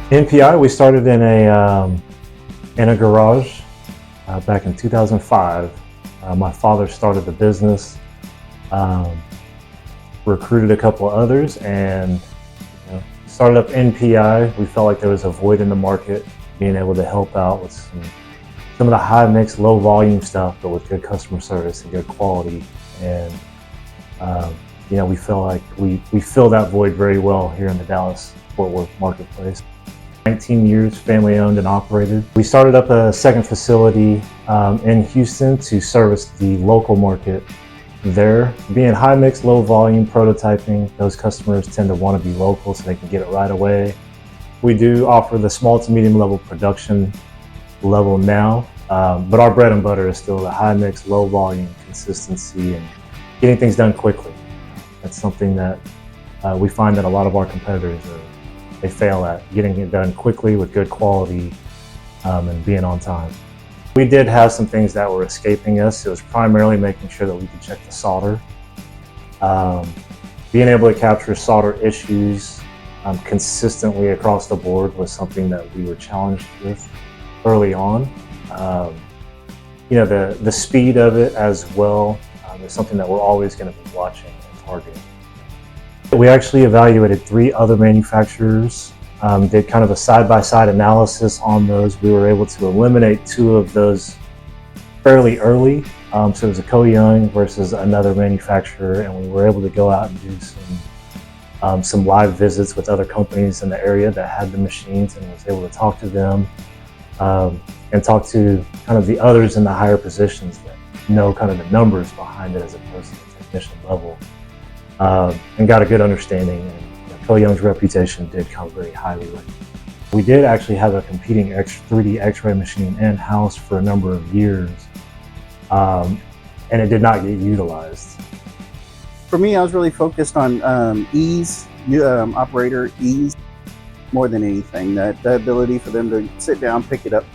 NPI, we started in a garage back in 2005. My father started the business, um, recruited a couple of others, and started up NPI. We felt like there was a void in the market, being able to help out with some of the high mix, low volume stuff, but with good customer service and good quality. And um, we feel like we fill that void very well here in the Dallas-Fort Worth marketplace. 19 years, family owned and operated. We started up a second facility in Houston to service the local market there. Being high mix, low volume prototyping, those customers tend to want to be local so they can get it right away. We do offer the small to medium level production level now, but our bread and butter is still the high mix, low volume consistency and getting things done quickly. That's something that we find that a lot of our competitors they fail at, getting it done quickly with good quality and being on time. We did have some things that were escaping us. It was primarily making sure that we could check the solder. Being able to capture solder issues consistently across the board was something that we were challenged with early on. The speed of it as well is something that we're always going to be watching and targeting. We actually evaluated 3 other manufacturers, did kind of a side-by-side analysis on those. We were able to eliminate 2 of those fairly early. So it was a Koh Young versus another manufacturer, and we were able to go out and do some live visits with other companies in the area that had the machines, and was able to talk to them and talk to kind of the others in the higher positions that know kind of the numbers behind it as opposed to the technician level. And got a good understanding, and Koh Young's reputation did come very highly with it. We did actually have a competing 3D X-ray machine in-house for a number of years, and it did not get utilized. For me, I was really focused on ease, operator ease, more than anything. The ability for them to sit down, pick it up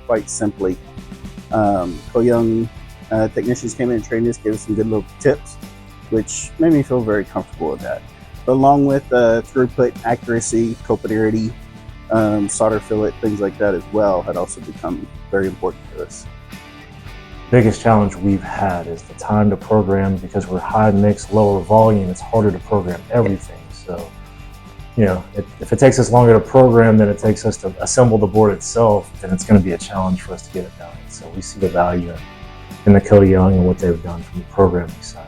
quite simply. Koh Young technicians came in and trained us, gave us some good little tips, which made me feel very comfortable with that. But along with throughput, accuracy, copadarity, solder fillet, things like that as well had also become very important to us. Biggest challenge we've had is the time to program. Because we're high mix, lower volume, it's harder to program everything. So, if it takes us longer to program than it takes us to assemble the board itself, then it's going to be a challenge for us to get it done. So we see the value in the Koh Young and what they've done from the programming side.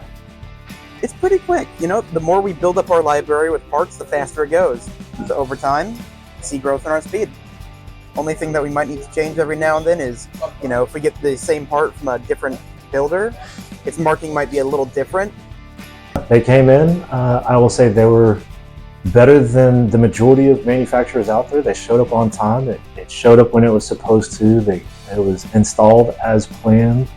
It's pretty quick. The more we build up our library with parts, the faster it goes. So over time, see growth in our speed. Only thing that we might need to change every now and then is, if we get the same part from a different builder, its marking might be a little different. They came in, I will say they were better than the majority of manufacturers out there. They showed up on time. It showed up when it was supposed to. It was installed as planned.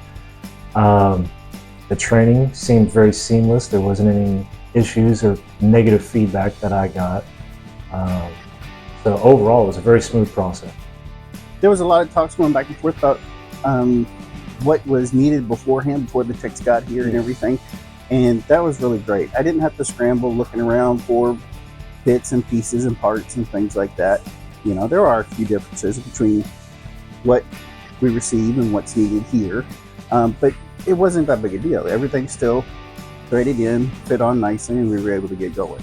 The training seemed very seamless. There wasn't any issues or negative feedback that I got. So overall, it was a very smooth process. There was a lot of talks going back and forth about what was needed beforehand, before the techs got here and everything. And that was really great. I didn't have to scramble looking around for bits and pieces and parts and things like that. There are a few differences between what we receive and what's needed here. But it wasn't that big a deal. Everything still threaded in, fit on nicely, and we were able to get going.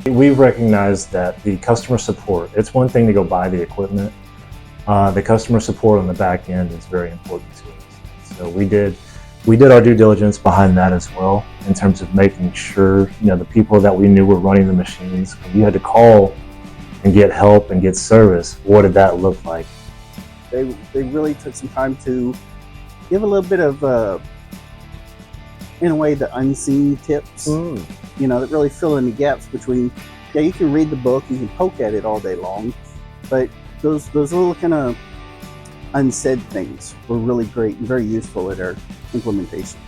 We've recognized that the customer support, it's one thing to go buy the equipment. The customer support on the back end is very important to us. So we did our due diligence behind that as well, in terms of making sure, the people that we knew were running the machines, when you had to call and get help and get service, what did that look like? They really took some time to give a little bit of, in a way, the unseen tips, that really fill in the gaps between, you can read the book, you can poke at it all day long, but those little kind of unsaid things were really great and very useful in our implementation.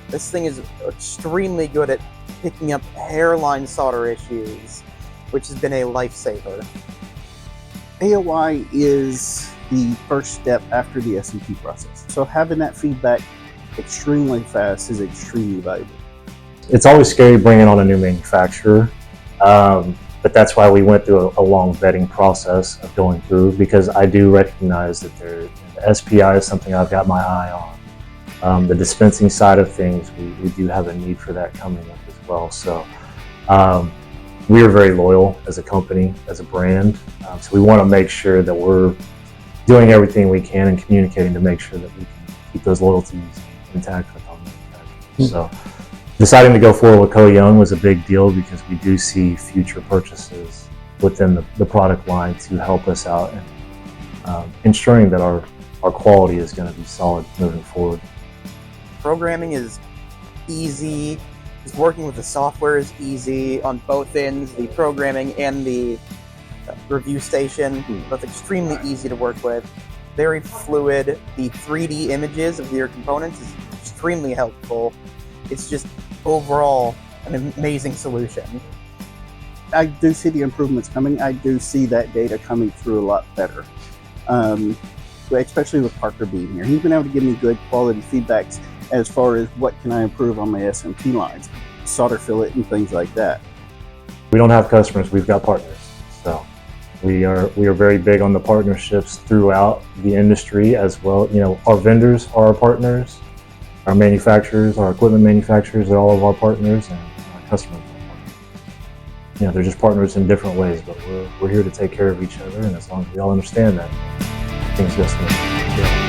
This thing is extremely good at picking up hairline solder issues, which has been a lifesaver. AOI is the first step after the S&P process. So having that feedback extremely fast is extremely valuable. It's always scary bringing on a new manufacturer. But that's why we went through a long vetting process of going through, because I do recognize that the SPI is something I've got my eye on. The dispensing side of things, we do have a need for that coming up as well. So we are very loyal as a company, as a brand. So we want to make sure that we're doing everything we can and communicating to make sure that we can keep those loyalties intact with our manufacturers. So deciding to go forward with Koh Young was a big deal, because we do see future purchases within the product line to help us out and ensuring that our quality is going to be solid moving forward. Programming is easy. Just working with the software is easy on both ends, the programming and the review station, both extremely easy to work with, very fluid. The 3D images of your components is extremely helpful. It's just overall an amazing solution. I do see the improvements coming. I do see that data coming through a lot better, especially with Parker being here. He's been able to give me good quality feedbacks as far as what can I improve on my SMT lines, solder fillet and things like that. We don't have customers, we've got partners. So we are very big on the partnerships throughout the industry as well. You know, our vendors are our partners, our manufacturers, our equipment manufacturers are all of our partners, and our customers are partners. You know, they're just partners in different ways, but we're here to take care of each other, and as long as we all understand that, things go smoothly. Yeah.